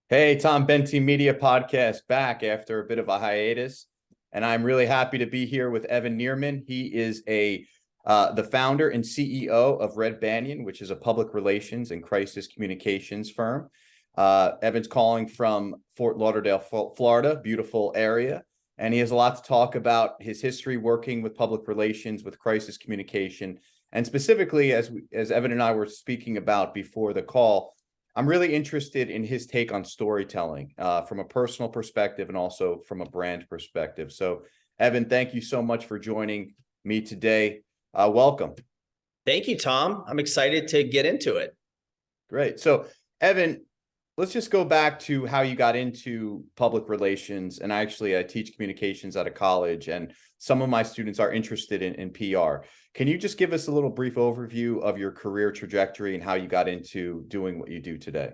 Hey, Tom Benty Media Podcast back after a bit of a hiatus, and I'm really happy to be here with Evan Nierman. He is the founder and CEO of Red Banyan, which is a public relations and crisis communications firm. Evan's calling from Fort Lauderdale, Florida, beautiful area, and he has a lot to talk about his history working with public relations, with crisis communication, and specifically, as Evan and I were speaking about before the call. I'm really interested in his take on storytelling from a personal perspective and also from a brand perspective. So, Evan, thank you so much for joining me today. Welcome. Thank you, Tom. I'm excited to get into it. Great. So, Evan, let's just go back to how you got into public relations. And I teach communications at a college, and some of my students are interested in PR. Can you just give us a little brief overview of your career trajectory and how you got into doing what you do today?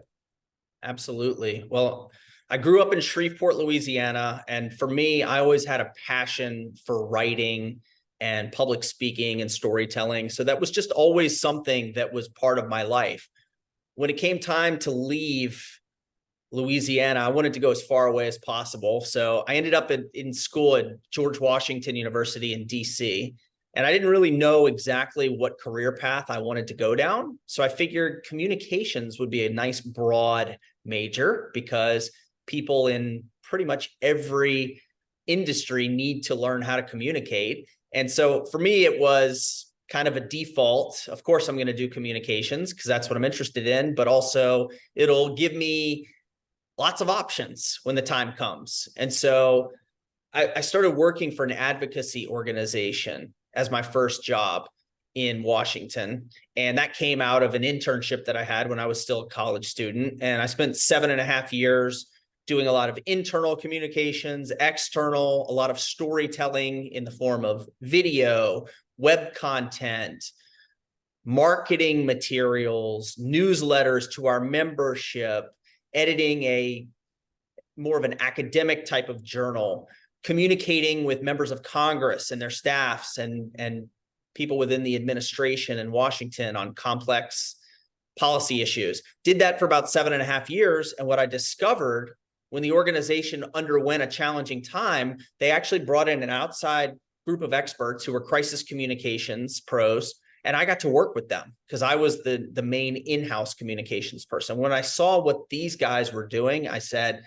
Absolutely. Well, I grew up in Shreveport, Louisiana, and for me, I always had a passion for writing and public speaking and storytelling. So that was just always something that was part of my life. When it came time to leave Louisiana, I wanted to go as far away as possible. So I ended up in school at George Washington University in DC. And I didn't really know exactly what career path I wanted to go down. So I figured communications would be a nice broad major because people in pretty much every industry need to learn how to communicate. And so for me, it was kind of a default. Of course, I'm going to do communications because that's what I'm interested in, but also it'll give me lots of options when the time comes. And so I started working for an advocacy organization as my first job in Washington. And that came out of an internship that I had when I was still a college student. And I spent 7.5 years doing a lot of internal communications, external, a lot of storytelling in the form of video, web content, marketing materials, newsletters to our membership, editing a more of an academic type of journal, communicating with members of Congress and their staffs and people within the administration in Washington on complex policy issues. Did that for about 7.5 years. And what I discovered when the organization underwent a challenging time, they actually brought in an outside group of experts who were crisis communications pros. And I got to work with them because I was the main in-house communications person. When I saw what these guys were doing, I said,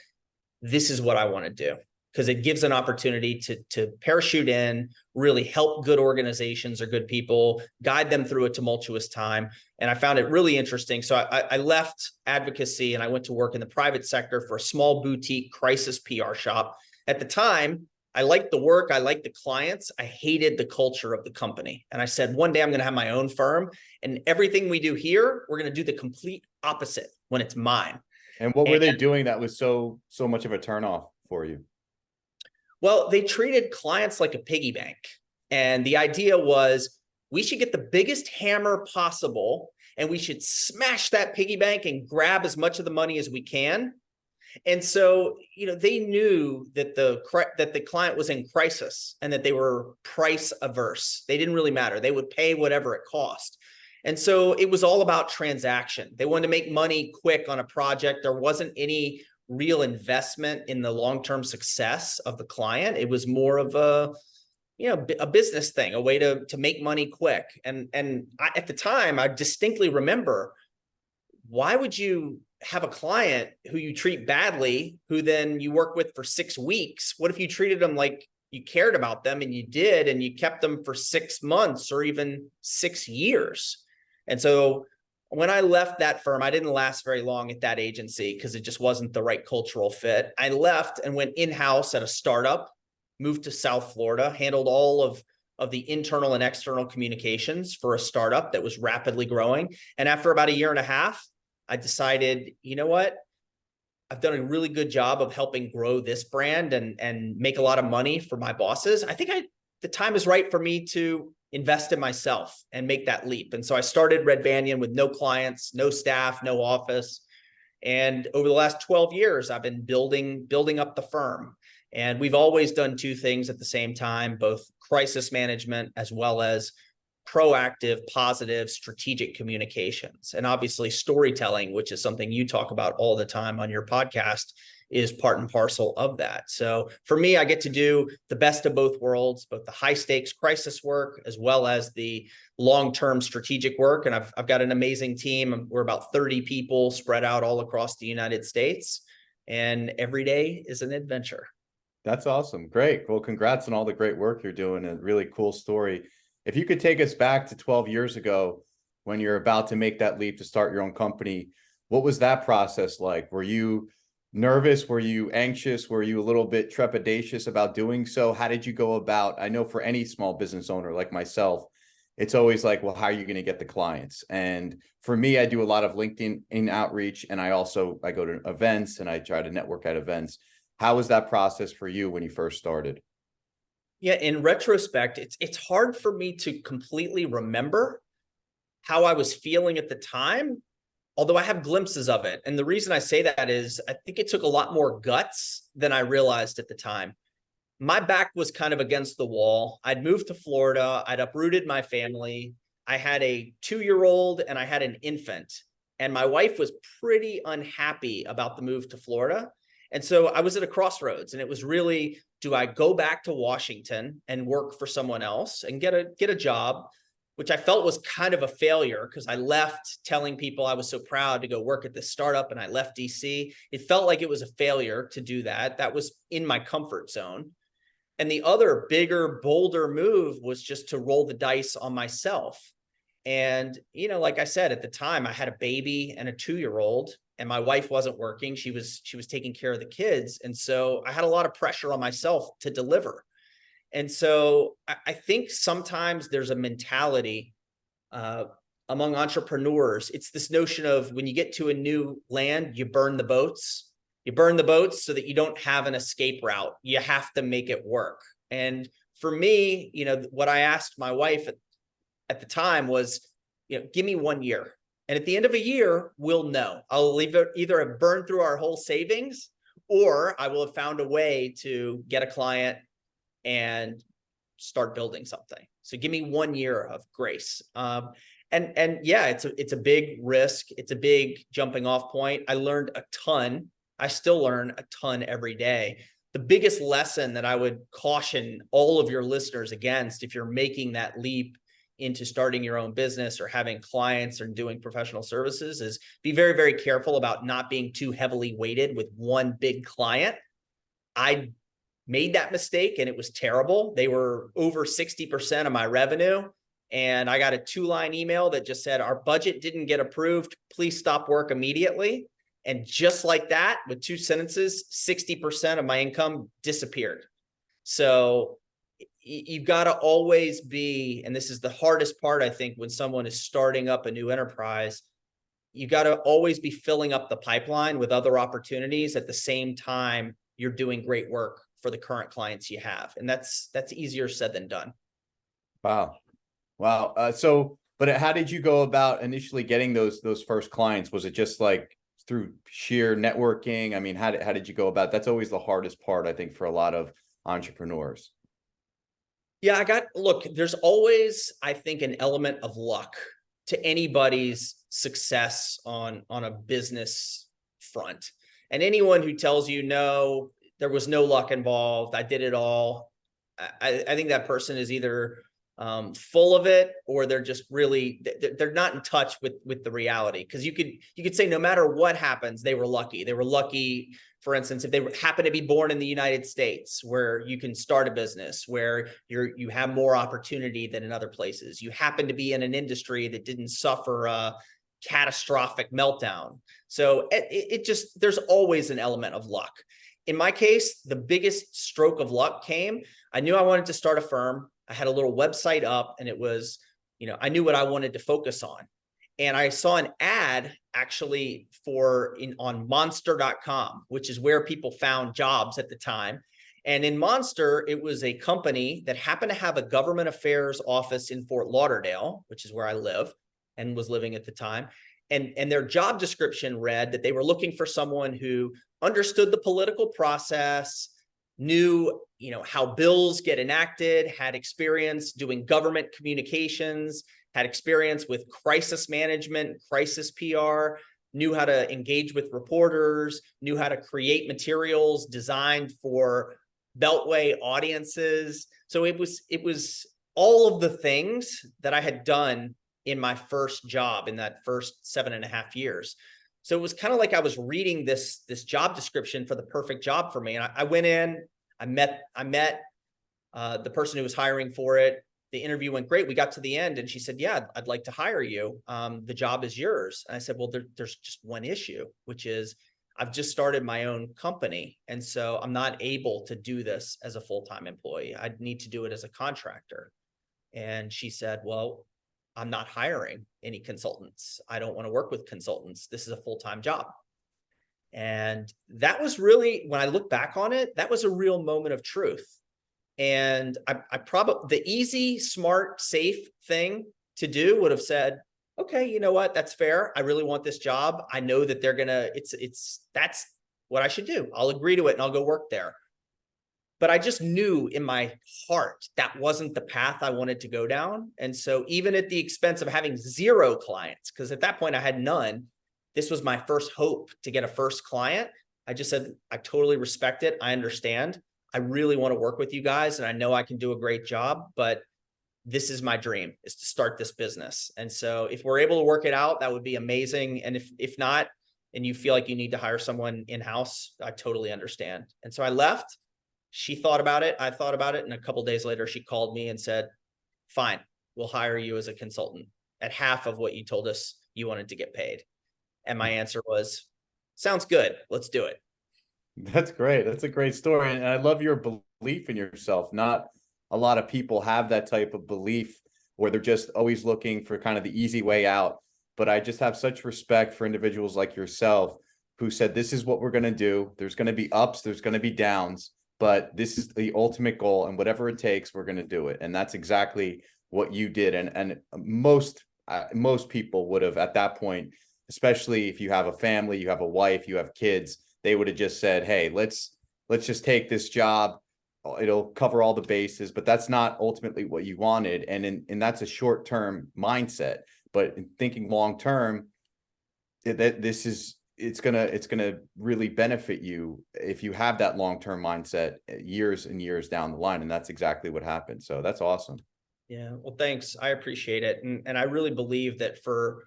this is what I want to do, because it gives an opportunity to parachute in, really help good organizations or good people, guide them through a tumultuous time. And I found it really interesting. So I left advocacy and I went to work in the private sector for a small boutique crisis PR shop. At the time, I liked the work. I liked the clients. I hated the culture of the company. And I said, one day I'm going to have my own firm, and everything we do here, we're going to do the complete opposite when it's mine. And what were they doing that was so much of a turnoff for you? Well, they treated clients like a piggy bank. And the idea was we should get the biggest hammer possible, and we should smash that piggy bank and grab as much of the money as we can. And so, they knew that the client was in crisis and that they were price averse. They didn't really matter. They would pay whatever it cost. And so it was all about transaction. They wanted to make money quick on a project. There wasn't any real investment in the long-term success of the client. It was more of a business thing, a way to make money quick. And at the time, I distinctly remember, why would you have a client who you treat badly, who then you work with for 6 weeks? What if you treated them like you cared about them, and you did, and you kept them for 6 months or even 6 years? And so when I left that firm, I didn't last very long at that agency because it just wasn't the right cultural fit. I left and went in-house at a startup, moved to South Florida, handled all of the internal and external communications for a startup that was rapidly growing. And after about 1.5 years, I decided, you know what? I've done a really good job of helping grow this brand and make a lot of money for my bosses. I think the time is right for me to invest in myself and make that leap. And so I started Red Banyan with no clients, no staff, no office. And over the last 12 years, I've been building up the firm. And we've always done two things at the same time, both crisis management as well as proactive, positive, strategic communications. And obviously storytelling, which is something you talk about all the time on your podcast, is part and parcel of that. So for me, I get to do the best of both worlds, both the high stakes crisis work, as well as the long-term strategic work. And I've got an amazing team. We're about 30 people spread out all across the United States. And every day is an adventure. That's awesome. Great. Well, congrats on all the great work you're doing. A really cool story. If you could take us back to 12 years ago when you're about to make that leap to start your own company, what was that process like? Were you nervous? Were you anxious? Were you a little bit trepidatious about doing so? How did you go about? I know for any small business owner like myself, it's always like, well, how are you going to get the clients? And for me, I do a lot of LinkedIn outreach, and I go to events and I try to network at events. How was that process for you when you first started? Yeah, in retrospect, it's hard for me to completely remember how I was feeling at the time, although I have glimpses of it. And the reason I say that is I think it took a lot more guts than I realized at the time. My back was kind of against the wall. I'd moved to Florida. I'd uprooted my family. I had a 2-year-old and I had an infant. And my wife was pretty unhappy about the move to Florida. And so I was at a crossroads, and it was really, do I go back to Washington and work for someone else and get a job, which I felt was kind of a failure because I left telling people I was so proud to go work at this startup, and I left DC. It felt like it was a failure to do that. That was in my comfort zone. And the other bigger, bolder move was just to roll the dice on myself. And, like I said, at the time I had a baby and a 2-year-old, and my wife wasn't working. She was taking care of the kids. And so I had a lot of pressure on myself to deliver. And so I think sometimes there's a mentality among entrepreneurs. It's this notion of when you get to a new land, you burn the boats. You burn the boats so that you don't have an escape route. You have to make it work. And for me, what I asked my wife at the time was, give me 1 year. And at the end of a year, we'll know. I'll either have burned through our whole savings, or I will have found a way to get a client and start building something. So give me 1 year of grace. And yeah, it's a big risk. It's a big jumping off point. I learned a ton. I still learn a ton every day. The biggest lesson that I would caution all of your listeners against, if you're making that leap into starting your own business or having clients or doing professional services, is be very, very careful about not being too heavily weighted with one big client. I made that mistake and it was terrible. They were over 60% of my revenue. And I got a 2-line email that just said, our budget didn't get approved. Please stop work immediately. And just like that, with 2 sentences, 60% of my income disappeared. So you've got to always be, and this is the hardest part, I think, when someone is starting up a new enterprise, you got to always be filling up the pipeline with other opportunities at the same time you're doing great work for the current clients you have. And that's easier said than done. Wow. But how did you go about initially getting those first clients? Was it just like through sheer networking? I mean, how did you go about? That's always the hardest part, I think, for a lot of entrepreneurs. Yeah, look, there's always, I think, an element of luck to anybody's success on a business front. And anyone who tells you, no, there was no luck involved, I did it all, I think that person is either full of it, or they're just really, they're not in touch with the reality. Because you could say no matter what happens, they were lucky. They were lucky, for instance, if they happen to be born in the United States, where you can start a business, where you have more opportunity than in other places. You happen to be in an industry that didn't suffer a catastrophic meltdown. So there's always an element of luck. In my case, the biggest stroke of luck came. I knew I wanted to start a firm. I had a little website up, and it was, I knew what I wanted to focus on. And I saw an ad actually on monster.com, which is where people found jobs at the time. And in Monster, it was a company that happened to have a government affairs office in Fort Lauderdale, which is where I live and was living at the time. And their job description read that they were looking for someone who understood the political process, knew, how bills get enacted, had experience doing government communications, had experience with crisis management, crisis PR, knew how to engage with reporters, knew how to create materials designed for Beltway audiences. So it was all of the things that I had done in my first job in that first 7.5 years. So it was kind of like I was reading this job description for the perfect job for me. And I went in, I met the person who was hiring for it. The interview went great. We got to the end and she said, yeah, I'd like to hire you. The job is yours. And I said, well, there's just one issue, which is I've just started my own company. And so I'm not able to do this as a full-time employee. I'd need to do it as a contractor. And she said, well, I'm not hiring any consultants. I don't want to work with consultants. This is a full-time job. And that was really, when I look back on it, that was a real moment of truth. And I probably, the easy, smart, safe thing to do would have said, okay, you know what? That's fair. I really want this job. I know that they're going to, that's what I should do. I'll agree to it and I'll go work there. But I just knew in my heart that wasn't the path I wanted to go down. And so even at the expense of having 0 clients, because at that point I had none, this was my first hope to get a first client. I just said, I totally respect it. I understand. I really want to work with you guys and I know I can do a great job, but this is my dream, is to start this business. And so if we're able to work it out, that would be amazing. And if not, and you feel like you need to hire someone in-house, I totally understand. And so I left. She thought about it. I thought about it. And a couple of days later, she called me and said, fine, we'll hire you as a consultant at half of what you told us you wanted to get paid. And my answer was, sounds good. Let's do it. That's great. That's a great story. And I love your belief in yourself. Not a lot of people have that type of belief where they're just always looking for kind of the easy way out. But I just have such respect for individuals like yourself who said, this is what we're going to do. There's going to be ups, there's going to be downs, but this is the ultimate goal. And whatever it takes, we're going to do it. And that's exactly what you did. And most people would have at that point, especially if you have a family, you have a wife, you have kids, they would have just said, hey, let's just take this job. It'll cover all the bases, but that's not ultimately what you wanted. And that's a short-term mindset, but in thinking long-term, it's gonna really benefit you if you have that long-term mindset years and years down the line. And that's exactly what happened. So that's awesome. Yeah. Well, thanks. I appreciate it. And I really believe that for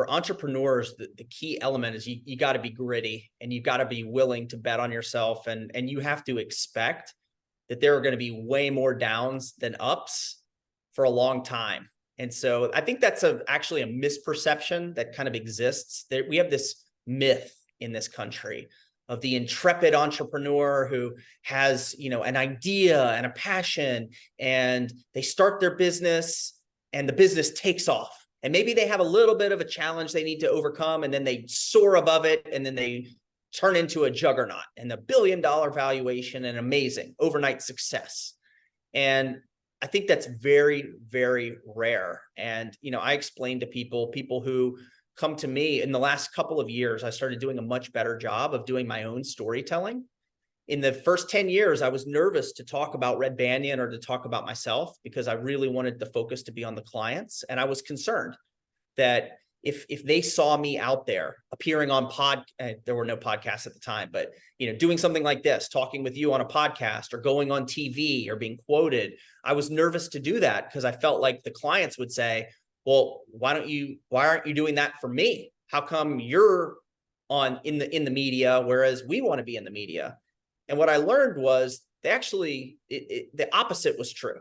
entrepreneurs, the key element is you got to be gritty and you got to be willing to bet on yourself. And you have to expect that there are going to be way more downs than ups for a long time. And so I think that's actually a misperception that kind of exists. That we have this myth in this country of the intrepid entrepreneur who has, an idea and a passion, and they start their business and the business takes off. And maybe they have a little bit of a challenge they need to overcome, and then they soar above it, and then they turn into a juggernaut and $1 billion valuation and amazing overnight success. And I think that's very, very rare. And, I explain to people who come to me in the last couple of years, I started doing a much better job of doing my own storytelling. In the first 10 years, I was nervous to talk about Red Banyan or to talk about myself because I really wanted the focus to be on the clients. And I was concerned that if they saw me out there appearing on there were no podcasts at the time, but, doing something like this, talking with you on a podcast or going on TV or being quoted, I was nervous to do that because I felt like the clients would say, well, why aren't you doing that for me? How come you're in the media, whereas we want to be in the media? And what I learned was the opposite was true.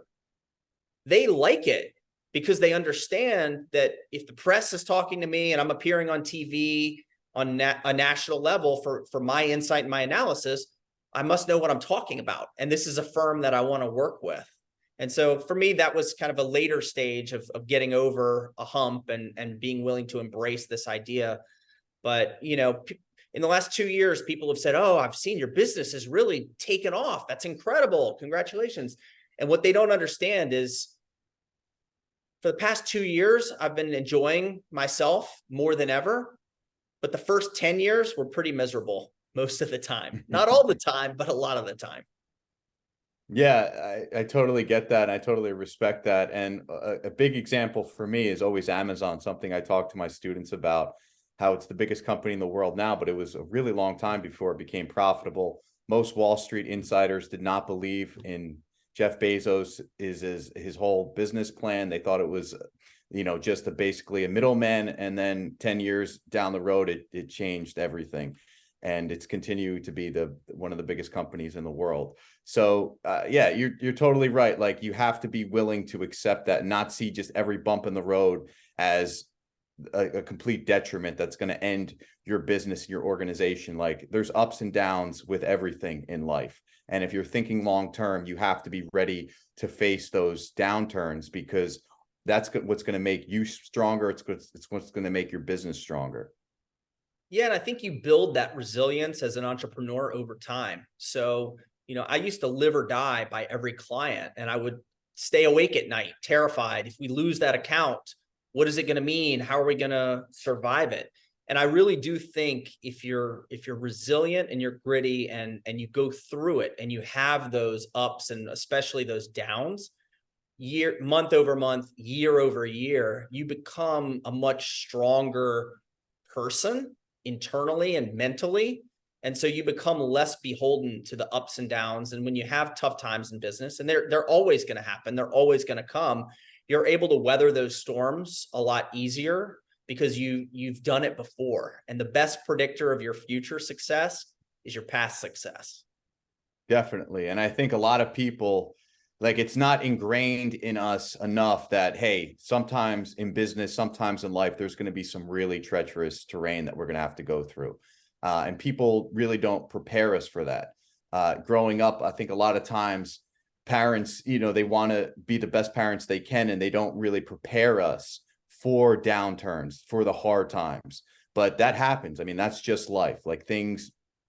They like it because they understand that if the press is talking to me and I'm appearing on TV on a national level for my insight and my analysis, I must know what I'm talking about. And this is a firm that I want to work with. And so for me, that was kind of a later stage of getting over a hump and being willing to embrace this idea. But, in the last 2 years, people have said, oh, I've seen your business has really taken off. That's incredible. Congratulations. And what they don't understand is for the past 2 years, I've been enjoying myself more than ever. But the first 10 years were pretty miserable most of the time. Not all the time, but a lot of the time. Yeah, I totally get that. And I totally respect that. And a big example for me is always Amazon, something I talk to my students about, how it's the biggest company in the world now, but it was a really long time before it became profitable. Most Wall Street insiders did not believe in Jeff Bezos is his whole business plan. They thought it was, just basically a middleman. And then 10 years down the road, it changed everything. And it's continued to be one of the biggest companies in the world. So yeah, you're totally right. Like, you have to be willing to accept that, and not see just every bump in the road as a complete detriment that's going to end your business, your organization. Like, there's ups and downs with everything in life. And if you're thinking long term, you have to be ready to face those downturns, because that's what's going to make you stronger. It's what's going to make your business stronger. Yeah, and I think you build that resilience as an entrepreneur over time. So, I used to live or die by every client, and I would stay awake at night, terrified. If we lose that account, what is it going to mean? How are we going to survive it? And I really do think if you're resilient and you're gritty and you go through it and you have those ups and especially those downs, month over month, year over year, you become a much stronger person internally and mentally. And so you become less beholden to the ups and downs. And when you have tough times in business, and they're always going to happen, they're always going to come, you're able to weather those storms a lot easier because you've done it before. And the best predictor of your future success is your past success. Definitely. And I think a lot of people, like, it's not ingrained in us enough that, hey, sometimes in business, sometimes in life, there's going to be some really treacherous terrain that we're going to have to go through. And people really don't prepare us for that. Growing up, I think a lot of times parents, they want to be the best parents they can, and they don't really prepare us for downturns, for the hard times. But that happens. I mean, that's just life. Like,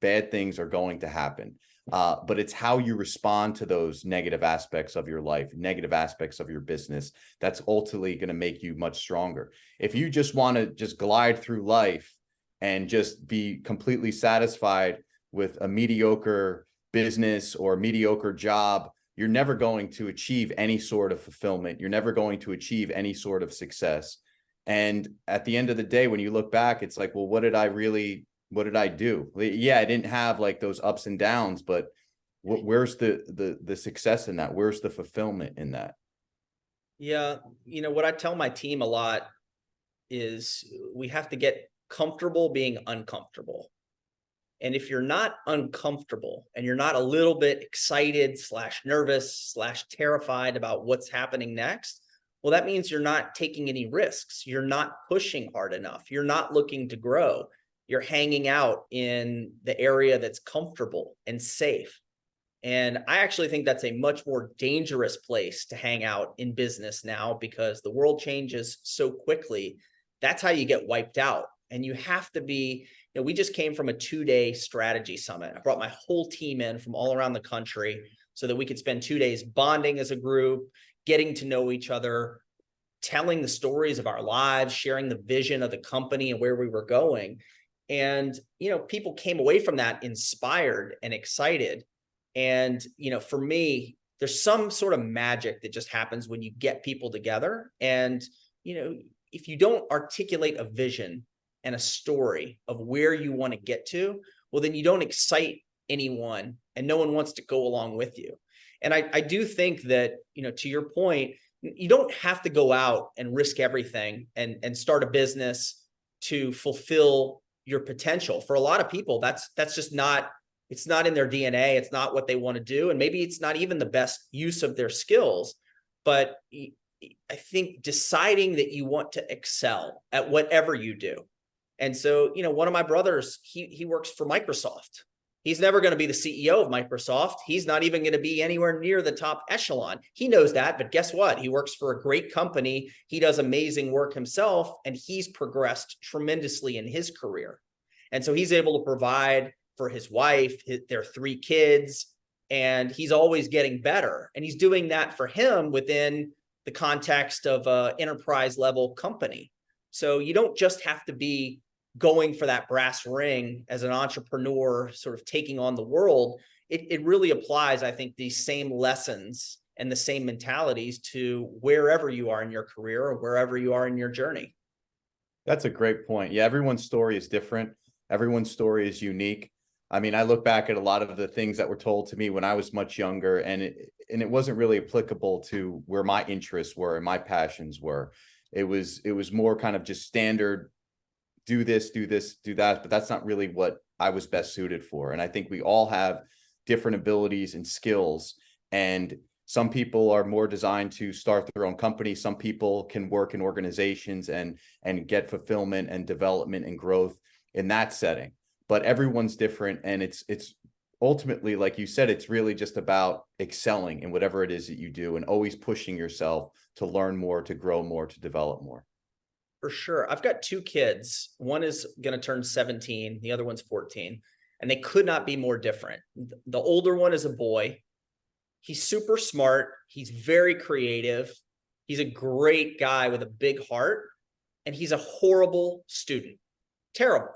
bad things are going to happen. But it's how you respond to those negative aspects of your life, negative aspects of your business, that's ultimately going to make you much stronger. If you just want to just glide through life and just be completely satisfied with a mediocre business or a mediocre job, you're never going to achieve any sort of fulfillment. You're never going to achieve any sort of success. And at the end of the day, when you look back, it's like, well, what did I do? Yeah, I didn't have like those ups and downs, but where's the success in that? Where's the fulfillment in that? Yeah. What I tell my team a lot is we have to get comfortable being uncomfortable. And if you're not uncomfortable and you're not a little bit excited / nervous / terrified about what's happening next, well, that means you're not taking any risks. You're not pushing hard enough. You're not looking to grow. You're hanging out in the area that's comfortable and safe. And I actually think that's a much more dangerous place to hang out in business now, because the world changes so quickly. That's how you get wiped out. And you have to be, we just came from a 2-day strategy summit. I brought my whole team in from all around the country so that we could spend 2 days bonding as a group, getting to know each other, telling the stories of our lives, sharing the vision of the company and where we were going. And, people came away from that inspired and excited. And, for me, there's some sort of magic that just happens when you get people together. And, if you don't articulate a vision and a story of where you want to get to, well, then you don't excite anyone and no one wants to go along with you. And I do think that, to your point, you don't have to go out and risk everything and start a business to fulfill your potential. For a lot of people, that's just not, it's not in their DNA. It's not what they want to do. And maybe it's not even the best use of their skills. But I think deciding that you want to excel at whatever you do. And so, one of my brothers, he works for Microsoft. He's never going to be the CEO of Microsoft. He's not even going to be anywhere near the top echelon. He knows that, but guess what? He works for a great company. He does amazing work himself, and he's progressed tremendously in his career. And so he's able to provide for his wife, their 3 kids, and he's always getting better. And he's doing that for him within the context of an enterprise level company. So you don't just have to be going for that brass ring as an entrepreneur, sort of taking on the world, it really applies, I think, these same lessons and the same mentalities to wherever you are in your career or wherever you are in your journey. That's a great point. Yeah, everyone's story is different. Everyone's story is unique. I mean, I look back at a lot of the things that were told to me when I was much younger, and it wasn't really applicable to where my interests were and my passions were. It was more kind of just standard, do this, do this, do that, but that's not really what I was best suited for. And I think we all have different abilities and skills, and some people are more designed to start their own company. Some people can work in organizations and get fulfillment and development and growth in that setting. But everyone's different, and it's ultimately, like you said, it's really just about excelling in whatever it is that you do and always pushing yourself to learn more, to grow more, to develop more. For sure. I've got two kids. One is going to turn 17. The other one's 14. And they could not be more different. The older one is a boy. He's super smart. He's very creative. He's a great guy with a big heart. And he's a horrible student. Terrible.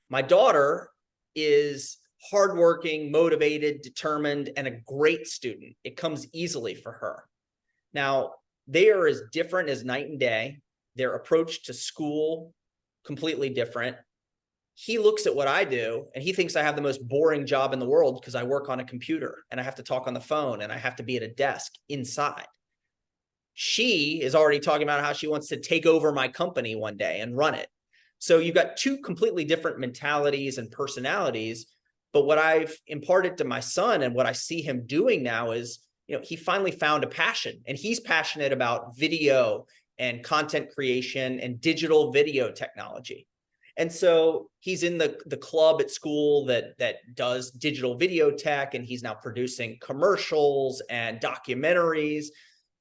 My daughter is hardworking, motivated, determined, and a great student. It comes easily for her. Now, they are as different as night and day. Their approach to school, completely different. He looks at what I do and he thinks I have the most boring job in the world because I work on a computer and I have to talk on the phone and I have to be at a desk inside. She is already talking about how she wants to take over my company one day and run it. So you've got two completely different mentalities and personalities. But what I've imparted to my son and what I see him doing now is, he finally found a passion, and he's passionate about video and content creation and digital video technology. And so he's in the club at school that does digital video tech, and he's now producing commercials and documentaries.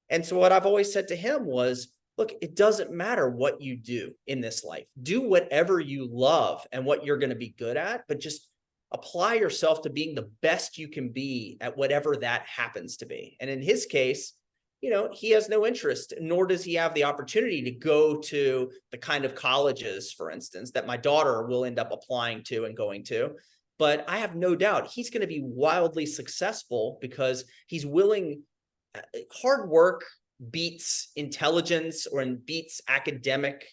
And so what I've always said to him was, look, it doesn't matter what you do in this life. Do whatever you love and what you're going to be good at, but just apply yourself to being the best you can be at whatever that happens to be. And in his case, he has no interest, nor does he have the opportunity to go to the kind of colleges, for instance, that my daughter will end up applying to and going to. But I have no doubt he's going to be wildly successful because he's willing. Hard work beats intelligence or beats academic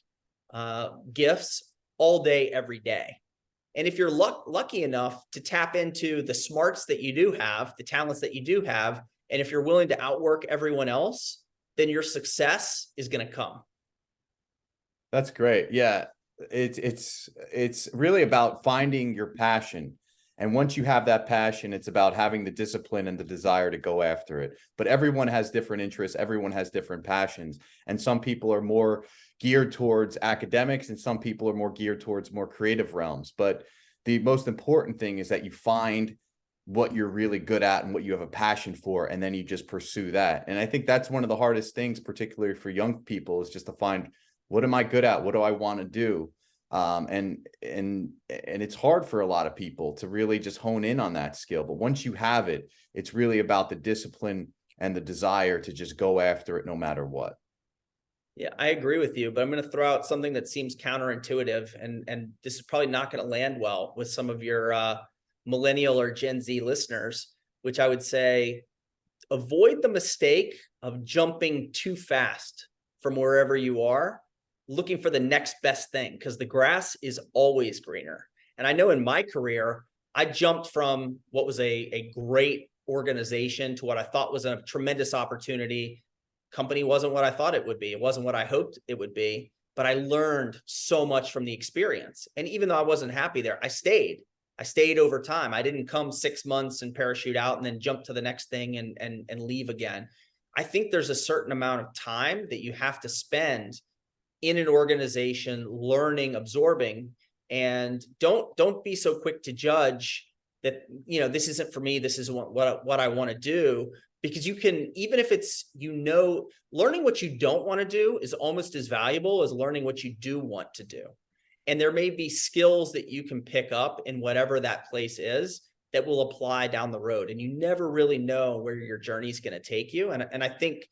gifts all day, every day. And if you're lucky enough to tap into the smarts that you do have, the talents that you do have, and if you're willing to outwork everyone else, then your success is going to come. That's great. Yeah. It's really about finding your passion. And once you have that passion, it's about having the discipline and the desire to go after it. But everyone has different interests. Everyone has different passions. And some people are more geared towards academics and some people are more geared towards more creative realms. But the most important thing is that you find what you're really good at and what you have a passion for, and then you just pursue that. And I think that's one of the hardest things, particularly for young people, is just to find, what am I good at? What do I want to do? And it's hard for a lot of people to really just hone in on that skill. But once you have it, it's really about the discipline and the desire to just go after it no matter what. Yeah, I agree with you, but I'm going to throw out something that seems counterintuitive, and this is probably not going to land well with some of your millennial or Gen Z listeners, which I would say, avoid the mistake of jumping too fast from wherever you are, looking for the next best thing, because the grass is always greener. And I know in my career, I jumped from what was a great organization to what I thought was a tremendous opportunity. Company wasn't what I thought it would be. It wasn't what I hoped it would be, but I learned so much from the experience. And even though I wasn't happy there, I stayed over time. I didn't come 6 months and parachute out and then jump to the next thing and leave again. I think there's a certain amount of time that you have to spend in an organization, learning, absorbing, and don't be so quick to judge that, this isn't for me. This isn't what I want to do, because you can, even if it's, learning what you don't want to do is almost as valuable as learning what you do want to do. And there may be skills that you can pick up in whatever that place is that will apply down the road. And you never really know where your journey is going to take you. And I think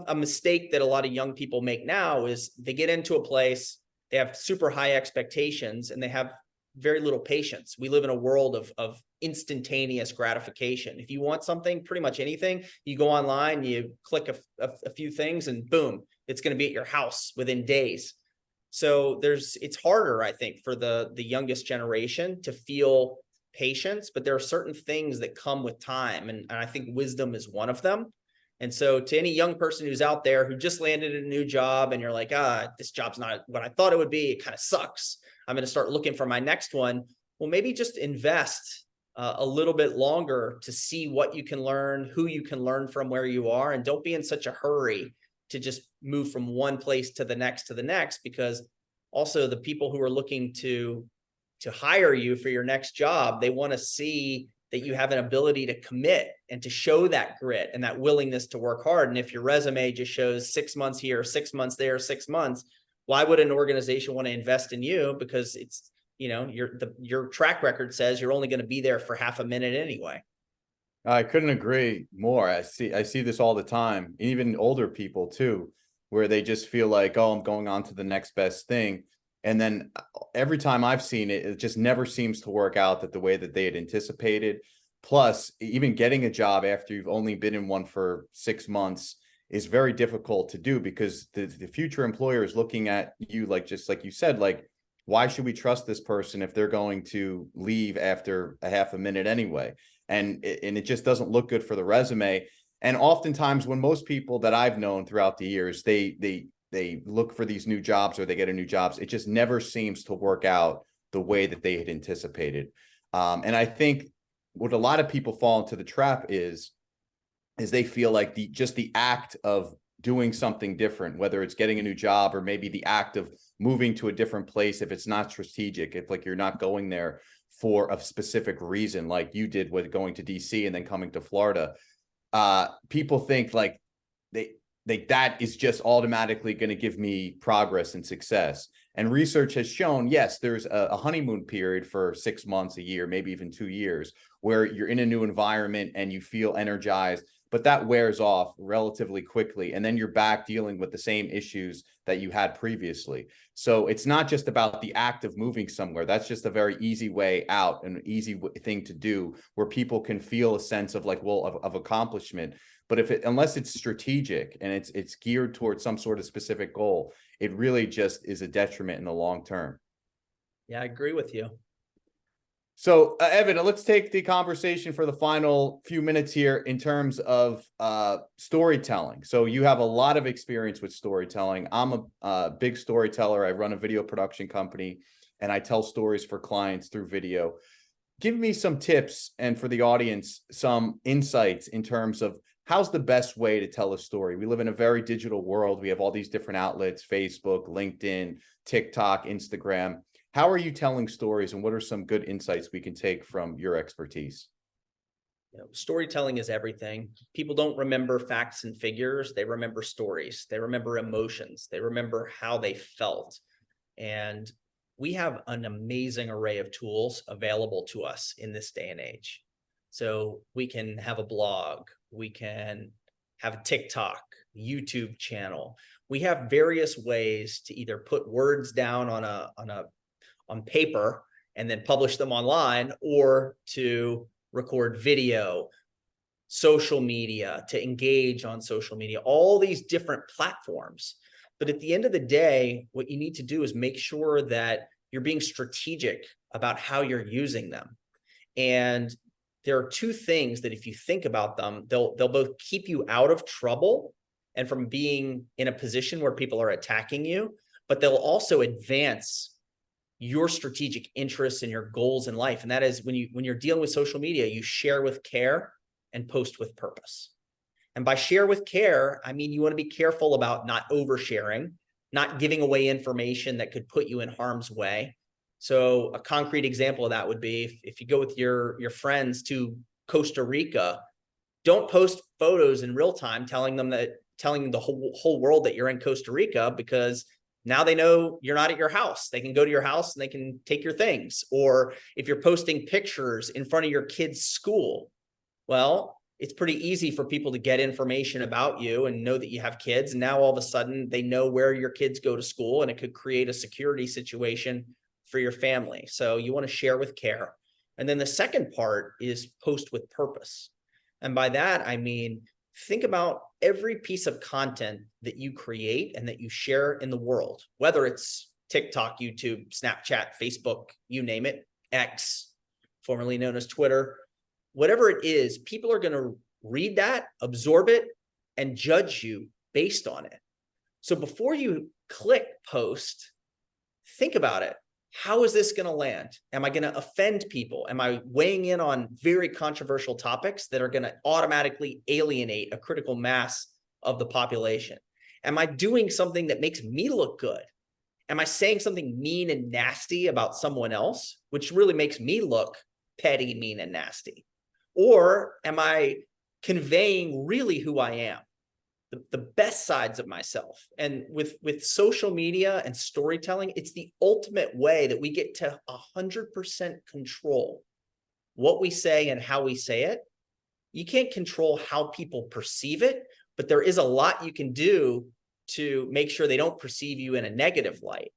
a mistake that a lot of young people make now is they get into a place, they have super high expectations and they have very little patience. We live in a world of instantaneous gratification. If you want something, pretty much anything, you go online, you click a few things and boom, it's going to be at your house within days. So it's harder, I think, for the youngest generation to feel patience, but there are certain things that come with time. And I think wisdom is one of them. And so to any young person who's out there who just landed a new job and you're like, this job's not what I thought it would be, it kind of sucks, I'm going to start looking for my next one. Well, maybe just invest a little bit longer to see what you can learn, who you can learn from, where you are, and don't be in such a hurry to just move from one place to the next, because also the people who are looking to hire you for your next job, they want to see that you have an ability to commit and to show that grit and that willingness to work hard. And if your resume just shows 6 months here, 6 months there, 6 months, why would an organization want to invest in you? Because it's, your track record says you're only going to be there for half a minute anyway. I couldn't agree more. I see this all the time, even older people too, where they just feel like, oh, I'm going on to the next best thing. And then every time I've seen it, it just never seems to work out the way that they had anticipated. Plus, even getting a job after you've only been in one for 6 months is very difficult to do, because the future employer is looking at you just like you said, like, why should we trust this person if they're going to leave after a half a minute anyway? And it just doesn't look good for the resume. And oftentimes when most people that I've known throughout the years, they look for these new jobs or they get a new jobs, it just never seems to work out the way that they had anticipated. And I think what a lot of people fall into the trap is they feel like just the act of doing something different, whether it's getting a new job or maybe the act of moving to a different place, if it's not strategic, if like you're not going there for a specific reason, like you did with going to DC and then coming to Florida, people think like that is just automatically going to give me progress and success. And research has shown, yes, there's a honeymoon period for 6 months, a year, maybe even 2 years, where you're in a new environment and you feel energized, but that wears off relatively quickly. And then you're back dealing with the same issues that you had previously. So it's not just about the act of moving somewhere. That's just a very easy way out, an easy thing to do, where people can feel a sense of like, well, of accomplishment. But unless it's strategic and it's geared towards some sort of specific goal, it really just is a detriment in the long term. Yeah, I agree with you. So, Evan, let's take the conversation for the final few minutes here in terms of storytelling. So you have a lot of experience with storytelling. I'm a big storyteller. I run a video production company and I tell stories for clients through video. Give me some tips, and for the audience, some insights in terms of how's the best way to tell a story. We live in a very digital world. We have all these different outlets: Facebook, LinkedIn, TikTok, Instagram. How are you telling stories, and what are some good insights we can take from your expertise? Storytelling is everything. People don't remember facts and figures. They remember stories. They remember emotions. They remember how they felt. And we have an amazing array of tools available to us in this day and age. So we can have a blog, we can have a TikTok, YouTube channel. We have various ways to either put words down on paper and then publish them online, or to record video, social media, to engage on social media, all these different platforms. But at the end of the day, what you need to do is make sure that you're being strategic about how you're using them. And there are two things that, if you think about them, they'll both keep you out of trouble and from being in a position where people are attacking you, but they'll also advance your strategic interests and your goals in life. And that is, when you're dealing with social media, you share with care and post with purpose. And by share with care, I mean, you want to be careful about not oversharing, not giving away information that could put you in harm's way. So a concrete example of that would be if you go with your friends to Costa Rica, don't post photos in real time telling the whole world that you're in Costa Rica, because now they know you're not at your house. They can go to your house and they can take your things. Or if you're posting pictures in front of your kid's school, well, it's pretty easy for people to get information about you and know that you have kids. And now all of a sudden they know where your kids go to school, and it could create a security situation for your family. So you want to share with care. And then the second part is post with purpose. And by that, I mean, think about every piece of content that you create and that you share in the world, whether it's TikTok, YouTube, Snapchat, Facebook, you name it, X, formerly known as Twitter. Whatever it is, people are going to read that, absorb it, and judge you based on it. So before you click post, think about it. How is this going to land? Am I going to offend people? Am I weighing in on very controversial topics that are going to automatically alienate a critical mass of the population? Am I doing something that makes me look good? Am I saying something mean and nasty about someone else, which really makes me look petty, mean, and nasty? Or am I conveying really who I am, the best sides of myself? And with social media and storytelling, it's the ultimate way that we get to 100% control what we say and how we say it. You can't control how people perceive it, but there is a lot you can do to make sure they don't perceive you in a negative light.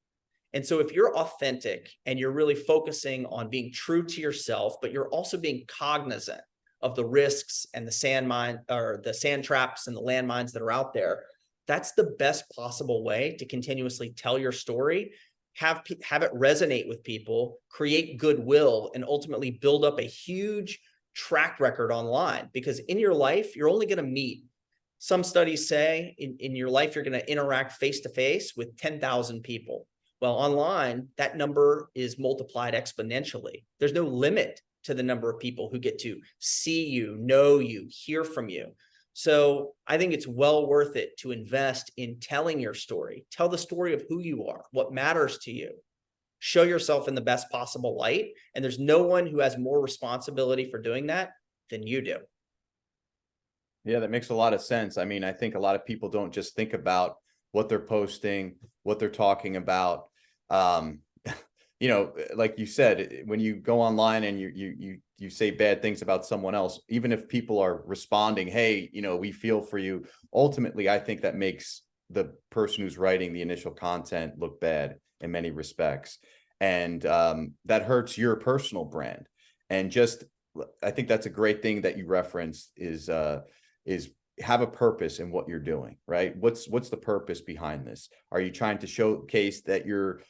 And so if you're authentic and you're really focusing on being true to yourself, but you're also being cognizant of the risks and the sand traps and the landmines that are out there, that's the best possible way to continuously tell your story, have it resonate with people, create goodwill, and ultimately build up a huge track record online. Because in your life, you're only going to meet, some studies say in your life, you're going to interact face-to-face with 10,000 people. Well, online, that number is multiplied exponentially. There's no limit to the number of people who get to see you, know you, hear from you. So I think it's well worth it to invest in telling your story. Tell the story of who you are, what matters to you. Show yourself in the best possible light. And there's no one who has more responsibility for doing that than you do. Yeah, that makes a lot of sense. I mean, I think a lot of people don't just think about what they're posting, what they're talking about. Like you said, when you go online and you say bad things about someone else, even if people are responding, hey, we feel for you, ultimately, I think that makes the person who's writing the initial content look bad in many respects. And that hurts your personal brand. And I think that's a great thing that you referenced is have a purpose in what you're doing, right? What's the purpose behind this? Are you trying to showcase that you're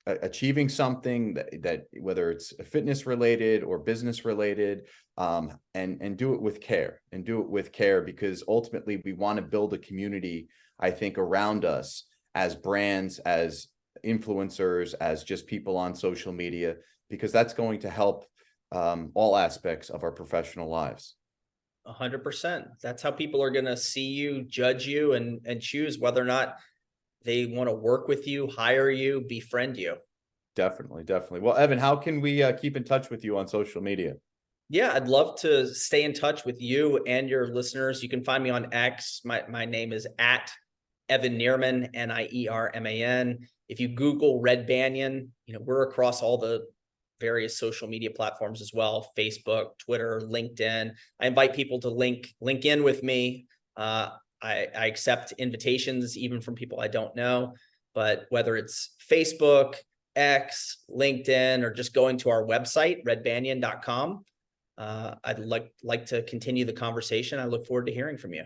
achieving something that whether it's fitness related or business related, and do it with care, because ultimately we want to build a community, I think, around us as brands, as influencers, as just people on social media, because that's going to help all aspects of our professional lives. 100%. That's how people are going to see you, judge you, and choose whether or not they want to work with you, hire you, befriend you. Definitely. Well, Evan, how can we keep in touch with you on social media? Yeah, I'd love to stay in touch with you and your listeners. You can find me on X. My name is at Evan Nierman, Nierman. If you Google Red Banyan, we're across all the various social media platforms as well: Facebook, Twitter, LinkedIn. I invite people to link in with me. I accept invitations even from people I don't know, but whether it's Facebook, X, LinkedIn, or just going to our website, redbanyan.com, I'd like to continue the conversation. I look forward to hearing from you.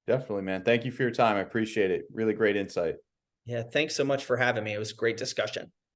Definitely, man. Thank you for your time. I appreciate it. Really great insight. Yeah, thanks so much for having me. It was a great discussion.